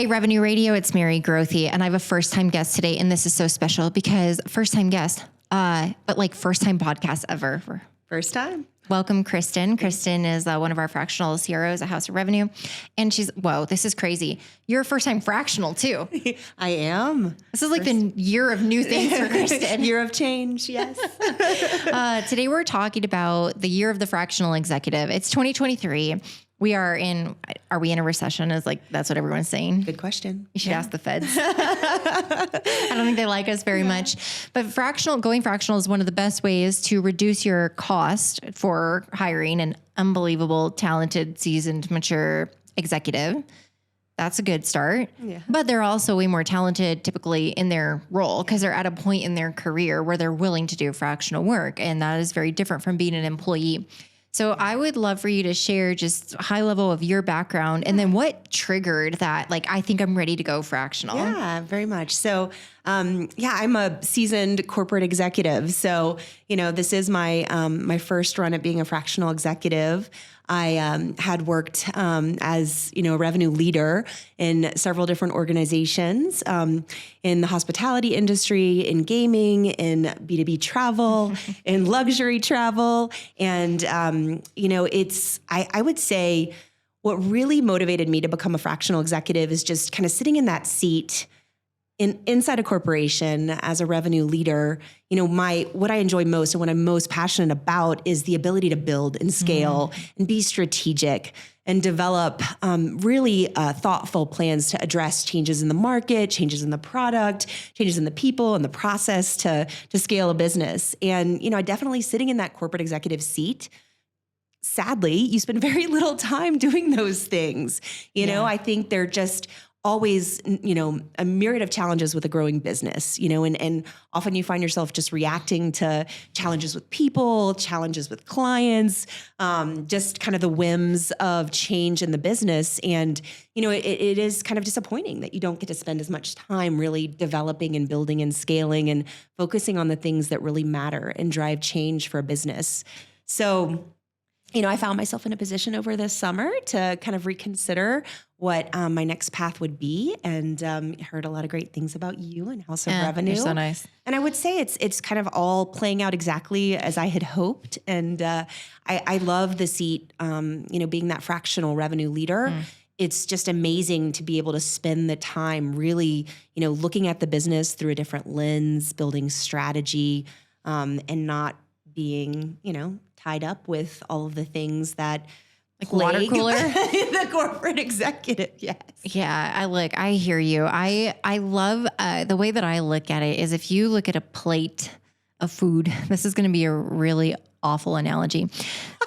Hey, Revenue Radio, it's Mary Grothe, and I have a first-time guest today, and this is so special because first-time guest, but like first-time podcast ever. First time. Welcome, Kristin. Kristin is one of our fractional CROs at House of Revenue, and whoa, this is crazy. You're a first-time fractional, too. I am. This is like the year of new things for Kristin. Year of change, yes. Today, we're talking about the year of the fractional executive. It's 2023. Are we in a recession? That's what everyone's saying. Good question. You should ask the feds. I don't think they like us very much, but going fractional is one of the best ways to reduce your cost for hiring an unbelievable, talented, seasoned, mature executive. That's a good start. Yeah. But they're also way more talented typically in their role because they're at a point in their career where they're willing to do fractional work. And that is very different from being an employee. So I would love for you to share just a high level of your background and then what triggered that, I think I'm ready to go fractional. Yeah, very much. So, I'm a seasoned corporate executive. So, this is my first run at being a fractional executive. I had worked as a revenue leader in several different organizations in the hospitality industry, in gaming, in B2B travel, in luxury travel. And, I would say what really motivated me to become a fractional executive is just kind of sitting in that seat inside a corporation as a revenue leader. What I enjoy most and what I'm most passionate about is the ability to build and scale and be strategic and develop really thoughtful plans to address changes in the market, changes in the product, changes in the people and the process to scale a business. And, I definitely sitting in that corporate executive seat. Sadly, you spend very little time doing those things. I think they're just always, a myriad of challenges with a growing business, and often you find yourself just reacting to challenges with people, challenges with clients, just kind of the whims of change in the business. And, it is kind of disappointing that you don't get to spend as much time really developing and building and scaling and focusing on the things that really matter and drive change for a business. So, I found myself in a position over this summer to kind of reconsider what my next path would be, and heard a lot of great things about you and House of Revenue. You're so nice. And I would say it's kind of all playing out exactly as I had hoped. And I love the seat, being that fractional revenue leader. It's just amazing to be able to spend the time really, looking at the business through a different lens, building strategy, and not being, tied up with all of the things that water cooler, the corporate executive. Yes. Yeah. I hear you. I love the way that I look at it is if you look at a plate of food, this is going to be a really awful analogy.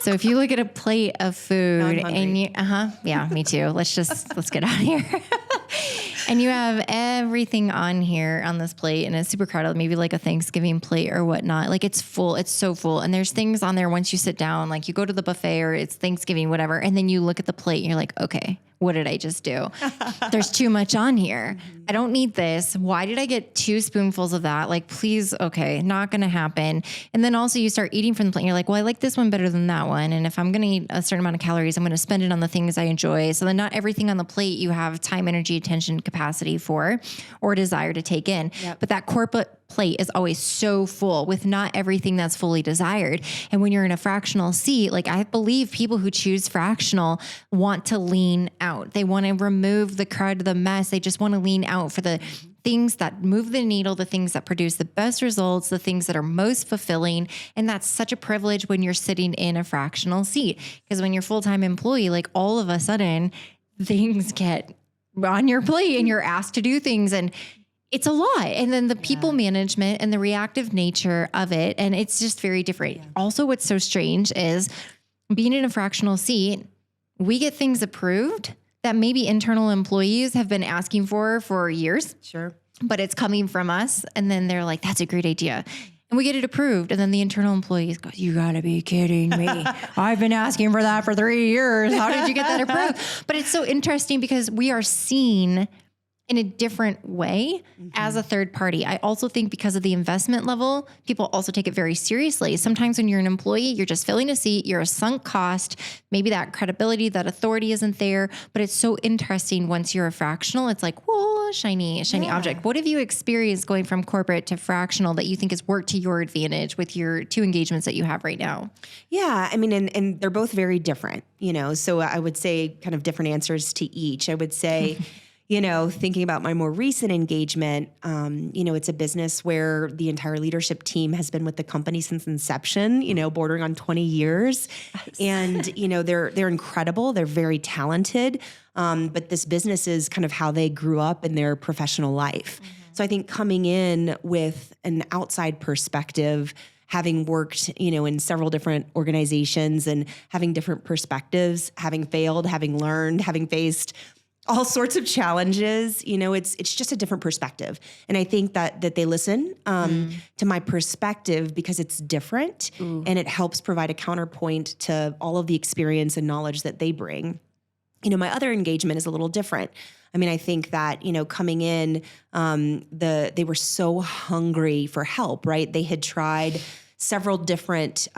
So if you look at a plate of food and yeah, me too. Let's get out of here. And you have everything on here on this plate and it's super crowded, maybe like a Thanksgiving plate or whatnot. It's full. It's so full. And there's things on there once you sit down, you go to the buffet or it's Thanksgiving, whatever. And then you look at the plate and you're like, okay, what did I just do? There's too much on here. I don't need this. Why did I get 2 spoonfuls of that? Please, okay, not going to happen. And then also you start eating from the plate and you're like, well, I like this one better than that one. And if I'm going to eat a certain amount of calories, I'm going to spend it on the things I enjoy. So then not everything on the plate you have time, energy, attention, capacity for, or desire to take in. Yep. But that corporate plate is always so full with not everything that's fully desired. And when you're in a fractional seat, I believe people who choose fractional want to lean out. They want to remove the crud, the mess. They just want to lean out for the things that move the needle, the things that produce the best results, the things that are most fulfilling. And that's such a privilege when you're sitting in a fractional seat. Because when you're a full-time employee, all of a sudden things get on your plate and you're asked to do things and it's a lot. And then the people management and the reactive nature of it. And it's just very different. Yeah. Also, what's so strange is being in a fractional seat, we get things approved that maybe internal employees have been asking for years. Sure. But it's coming from us. And then they're like, that's a great idea. And we get it approved. And then the internal employees go, you gotta be kidding me. I've been asking for that for 3 years. How did you get that approved? But it's so interesting because we are seen in a different way as a third party. I also think because of the investment level, people also take it very seriously. Sometimes when you're an employee, you're just filling a seat, you're a sunk cost, maybe that credibility, that authority isn't there, but it's so interesting once you're a fractional, it's like, whoa, shiny object. What have you experienced going from corporate to fractional that you think has worked to your advantage with your 2 engagements that you have right now? Yeah, I mean, and they're both very different, so I would say kind of different answers to each. I would say, thinking about my more recent engagement, it's a business where the entire leadership team has been with the company since inception, bordering on 20 years. And, they're incredible. They're very talented. But this business is kind of how they grew up in their professional life. So I think coming in with an outside perspective, having worked, in several different organizations and having different perspectives, having failed, having learned, having faced all sorts of challenges, it's just a different perspective. And I think that they listen to my perspective because it's different and it helps provide a counterpoint to all of the experience and knowledge that they bring. My other engagement is a little different. I mean, I think that, coming in, they were so hungry for help, right? They had tried several different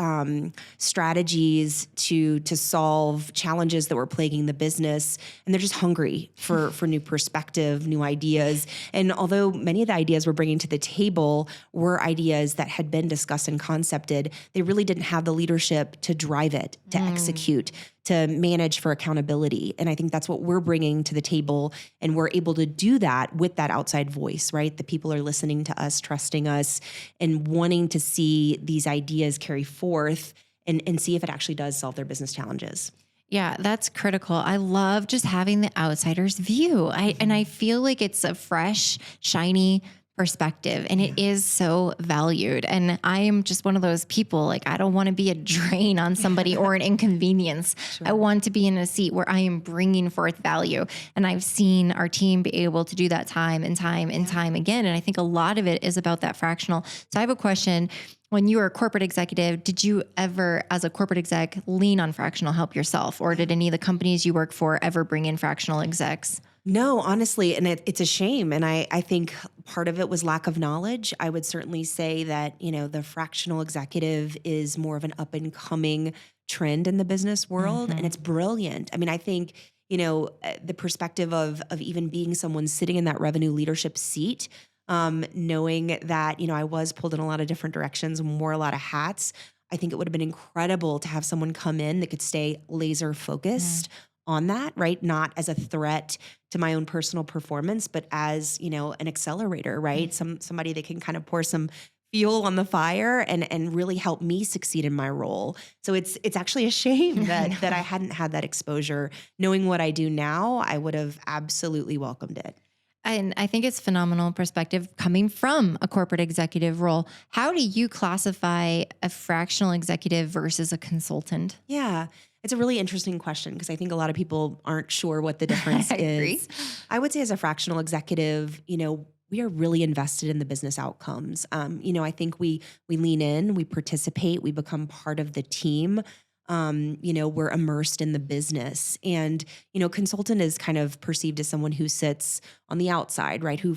strategies to solve challenges that were plaguing the business. And they're just hungry for new perspective, new ideas. And although many of the ideas we're bringing to the table were ideas that had been discussed and concepted, they really didn't have the leadership to drive it, to execute, to manage for accountability. And I think that's what we're bringing to the table. And we're able to do that with that outside voice, right? The people are listening to us, trusting us, and wanting to see these ideas carry forth and see if it actually does solve their business challenges. Yeah, that's critical. I love just having the outsider's view. And I feel like it's a fresh, shiny perspective, and it is so valued. And I am just one of those people, like, I don't want to be a drain on somebody or an inconvenience. Sure. I want to be in a seat where I am bringing forth value. And I've seen our team be able to do that time and time and time again. And I think a lot of it is about that fractional. So I have a question. When you were a corporate executive, did you ever, as a corporate exec, lean on fractional help yourself? Or did any of the companies you work for ever bring in fractional execs? No, honestly, and it's a shame. And I think part of it was lack of knowledge. I would certainly say that, the fractional executive is more of an up and coming trend in the business world. And it's brilliant. I mean, I think, the perspective of even being someone sitting in that revenue leadership seat, knowing that, I was pulled in a lot of different directions and wore a lot of hats. I think it would have been incredible to have someone come in that could stay laser focused on that, right? Not as a threat to my own personal performance, but as, an accelerator, right? Somebody that can kind of pour some fuel on the fire and really help me succeed in my role. So it's actually a shame that I hadn't had that exposure. Knowing what I do now, I would have absolutely welcomed it. And I think it's phenomenal perspective coming from a corporate executive role. How do you classify a fractional executive versus a consultant? Yeah. It's a really interesting question because I think a lot of people aren't sure what the difference is. I would say as a fractional executive, we are really invested in the business outcomes. I think we lean in, we participate, we become part of the team. We're immersed in the business. And, consultant is kind of perceived as someone who sits on the outside, right? Who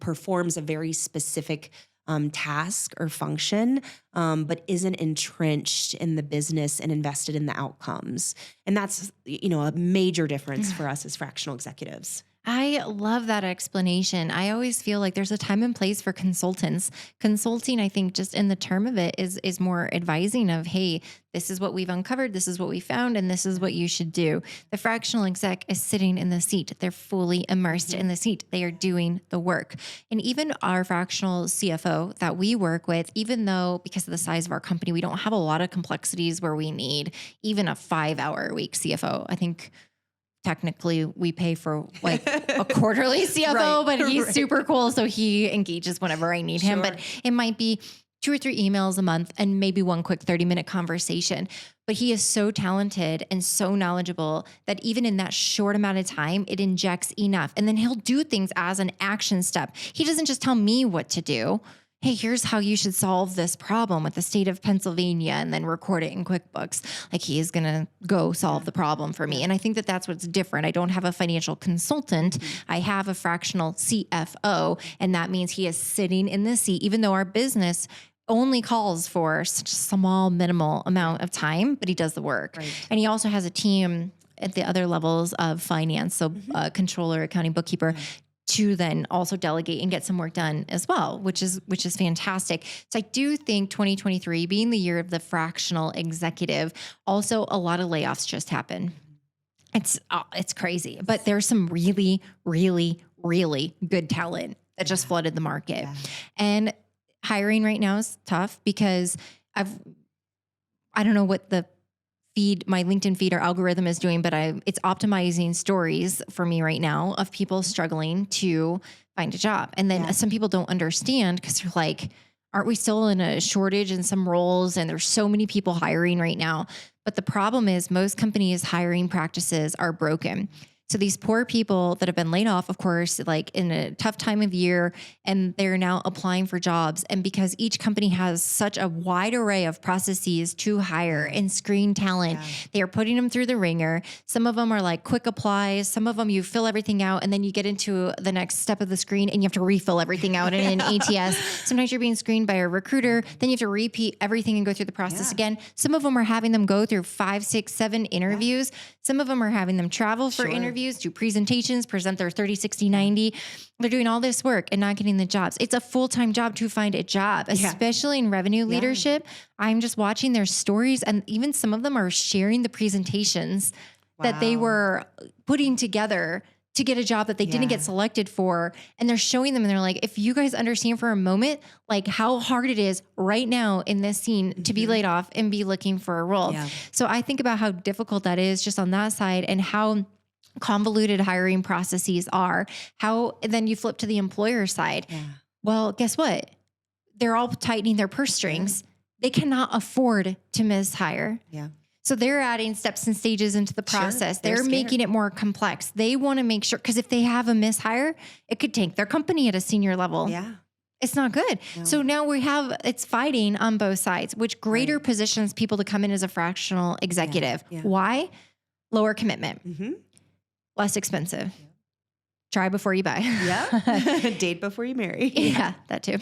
performs a very specific task or function, but isn't entrenched in the business and invested in the outcomes. And that's, a major difference for us as fractional executives. I love that explanation. I always feel like there's a time and place for consultants. Consulting, I think, just in the term of it is more advising of, hey, this is what we've uncovered, this is what we found, and this is what you should do. The fractional exec is sitting in the seat. They're fully immersed in the seat. They are doing the work. And even our fractional CFO that we work with, even though because of the size of our company, we don't have a lot of complexities where we need even a 5-hour-a-week CFO. I think technically we pay for like a quarterly CFO, but he's super cool. So he engages whenever I need him, but it might be 2 or 3 emails a month and maybe one quick 30-minute conversation. But he is so talented and so knowledgeable that even in that short amount of time, it injects enough. And then he'll do things as an action step. He doesn't just tell me what to do. hey, here's how you should solve this problem with the state of Pennsylvania, and then record it in QuickBooks. Like, he is going to go solve the problem for me. And I think that that's what's different. I don't have a financial consultant. I have a fractional CFO. And that means he is sitting in the seat, even though our business only calls for such a small, minimal amount of time, but he does the work. Right. And he also has a team at the other levels of finance. So controller, accounting, bookkeeper, to then also delegate and get some work done as well, which is fantastic. So I do think 2023 being the year of the fractional executive, also a lot of layoffs just happen. It's crazy, but there's some really, really, really good talent that just flooded the market. And hiring right now is tough because I don't know what my LinkedIn feed or algorithm is doing, but it's optimizing stories for me right now of people struggling to find a job. And then some people don't understand because they're like, aren't we still in a shortage in some roles? And there's so many people hiring right now. But the problem is most companies' hiring practices are broken. So these poor people that have been laid off, of course, like in a tough time of year, and they're now applying for jobs. And because each company has such a wide array of processes to hire and screen talent, they are putting them through the ringer. Some of them are like quick applies. Some of them you fill everything out and then you get into the next step of the screen and you have to refill everything out in an ATS. Sometimes you're being screened by a recruiter. Then you have to repeat everything and go through the process again. Some of them are having them go through 5, 6, 7 interviews. Some of them are having them travel for interviews, do presentations, present their 30, 60, 90. They're doing all this work and not getting the jobs. It's a full-time job to find a job, especially in revenue leadership. I'm just watching their stories, and even some of them are sharing the presentations that they were putting together to get a job that they didn't get selected for. And they're showing them and they're like, if you guys understand for a moment, like how hard it is right now in this scene to be laid off and be looking for a role. So I think about how difficult that is just on that side and how convoluted hiring processes are. How then you flip to the employer side. Well, guess what? They're all tightening their purse strings. They cannot afford to mishire. So they're adding steps and stages into the process. They're making it more complex. They want to make sure, because if they have a mishire, it could tank their company at a senior level. It's not good. So now it's fighting on both sides, which greater positions people to come in as a fractional executive. Why? Lower commitment, less expensive. Try before you buy. Date before you marry. That too.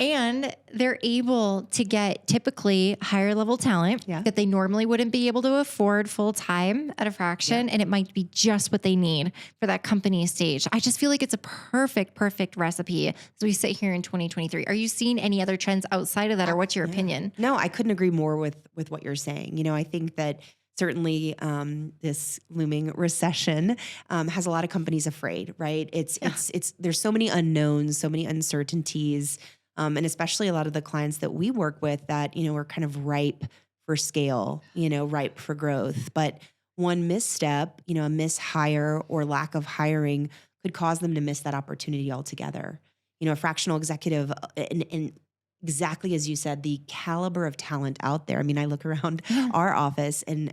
And they're able to get typically higher level talent that they normally wouldn't be able to afford full time at a fraction. And it might be just what they need for that company stage. I just feel like it's a perfect recipe as we sit here in 2023. Are you seeing any other trends outside of that, or what's your opinion? No, I couldn't agree more with what you're saying. You know, I think that certainly, this looming recession has a lot of companies afraid, right? It's there's so many unknowns, so many uncertainties, and especially a lot of the clients that we work with that, are kind of ripe for scale, ripe for growth. But one misstep, a mishire or lack of hiring could cause them to miss that opportunity altogether. A fractional executive, and exactly as you said, the caliber of talent out there. I mean, I look around our office and,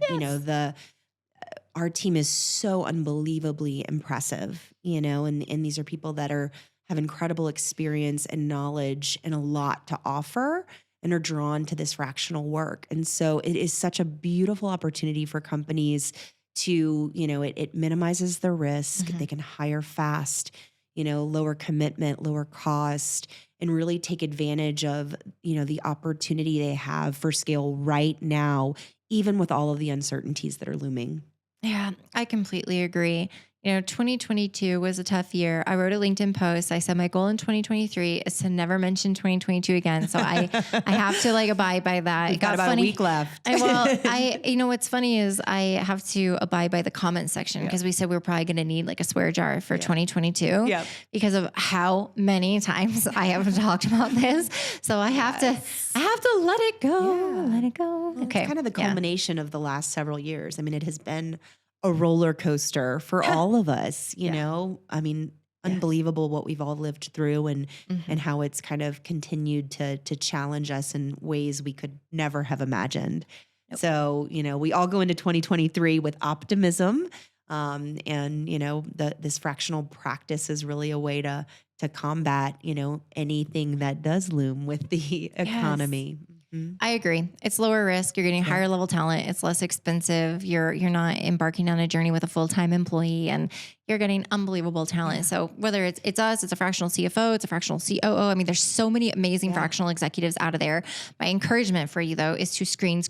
our team is so unbelievably impressive, and these are people that have incredible experience and knowledge and a lot to offer and are drawn to this fractional work. And so it is such a beautiful opportunity for companies to, it minimizes the risk. They can hire fast, lower commitment, lower cost, and really take advantage of, the opportunity they have for scale right now, even with all of the uncertainties that are looming. Yeah, I completely agree. 2022 was a tough year. I wrote a LinkedIn post. I said my goal in 2023 is to never mention 2022 again. So I have to abide by that. We've got about a week left. What's funny is I have to abide by the comment section because we said we were probably going to need a swear jar for 2022 because of how many times I have talked about this. So I have to let it go. Let it go. Well, okay. It's kind of the culmination of the last several years. I mean, it has been a roller coaster for all of us, know, I mean, unbelievable what we've all lived through and how it's kind of continued to challenge us in ways we could never have imagined. So, we all go into 2023 with optimism. And this fractional practice is really a way to to combat, anything that does loom with the economy. I agree. It's lower risk. You're getting higher level talent. It's less expensive. You're not embarking on a journey with a full-time employee, and you're getting unbelievable talent. So whether it's us, it's a fractional CFO, it's a fractional COO. I mean, there's so many amazing fractional executives out of there. My encouragement for you though, is to screen,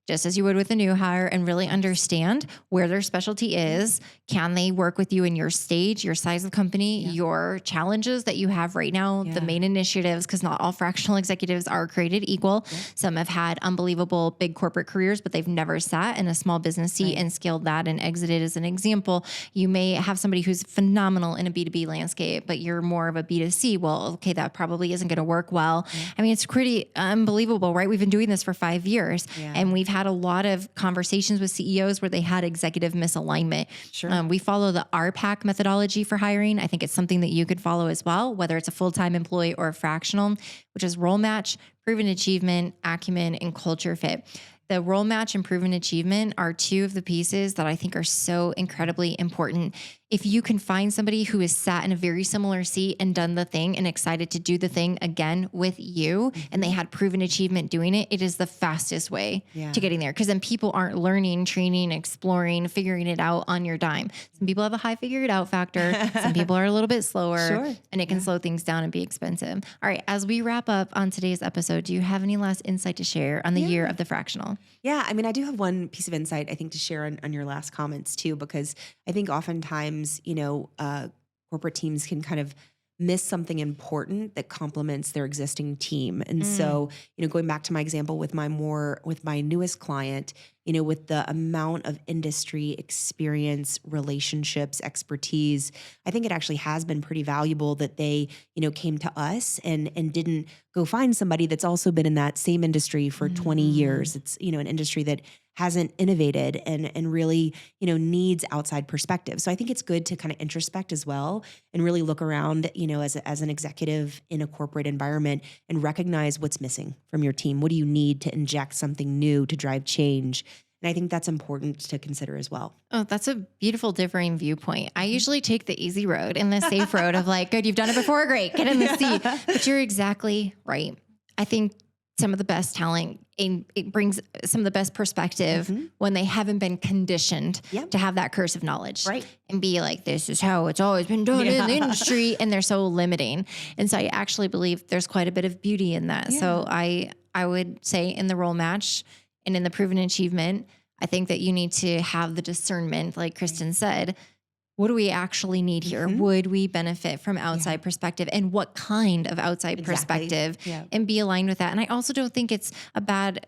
just as you would with a new hire, and really understand where their specialty is. Can they work with you in your stage, your size of company, your challenges that you have right now, the main initiatives, because not all fractional executives are created equal. Some have had unbelievable big corporate careers, but they've never sat in a small business seat and scaled that and exited. As an example, you may have somebody who's phenomenal in a B2B landscape, but you're more of a B2C. Well, okay, that probably isn't going to work well. I mean, it's pretty unbelievable, right? We've been doing this for 5 years and we've had a lot of conversations with CEOs where they had executive misalignment. We follow the RPAC methodology for hiring. I think it's something that you could follow as well, whether it's a full-time employee or a fractional, which is role match, proven achievement, acumen, and culture fit. The role match and proven achievement are two of the pieces that I think are so incredibly important. If you can find somebody who has sat in a very similar seat and done the thing and excited to do the thing again with you, and they had proven achievement doing it, it is the fastest way to getting there. Because then people aren't learning, training, exploring, figuring it out on your dime. Some people have a high figure it out factor. Some people are a little bit slower, and it can slow things down and be expensive. All right, as we wrap up on today's episode, do you have any last insight to share on the year of the fractional? Yeah, I mean, I do have one piece of insight, I think, to share on your last comments too, because I think oftentimes, corporate teams can kind of miss something important that complements their existing team. And so, going back to my example with my newest client, with the amount of industry experience, relationships, expertise, I think it actually has been pretty valuable that they, came to us and didn't go find somebody that's also been in that same industry for 20 years. It's, an industry that hasn't innovated and really, needs outside perspective. So I think it's good to kind of introspect as well and really look around, as an executive in a corporate environment and recognize what's missing from your team. What do you need to inject something new to drive change? And I think that's important to consider as well. Oh, that's a beautiful differing viewpoint. I usually take the easy road and the safe road of like, good, you've done it before, great, get in the seat. But you're exactly right. I think some of the best talent, it brings some of the best perspective when they haven't been conditioned to have that curse of knowledge and be like, this is how it's always been done in the industry. And they're so limiting. And so I actually believe there's quite a bit of beauty in that. So I would say in the role match and in the proven achievement, I think that you need to have the discernment, like Kristin said. What do we actually need here? Would we benefit from outside perspective, and what kind of outside perspective, and be aligned with that? And I also don't think it's a bad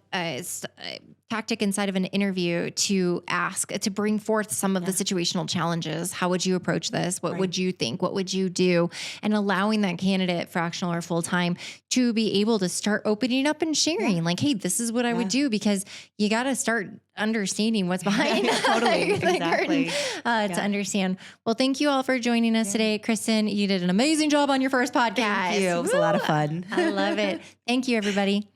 tactic inside of an interview to ask, to bring forth some of the situational challenges. How would you approach this? What would you think? What would you do? And allowing that candidate, fractional or full-time, to be able to start opening up and sharing like, hey, this is what I would do, because you got to start understanding what's behind the curtain, to understand. Well, thank you all for joining us today. Kristin, you did an amazing job on your first podcast. Thank you. It was a lot of fun. I love it. Thank you, everybody.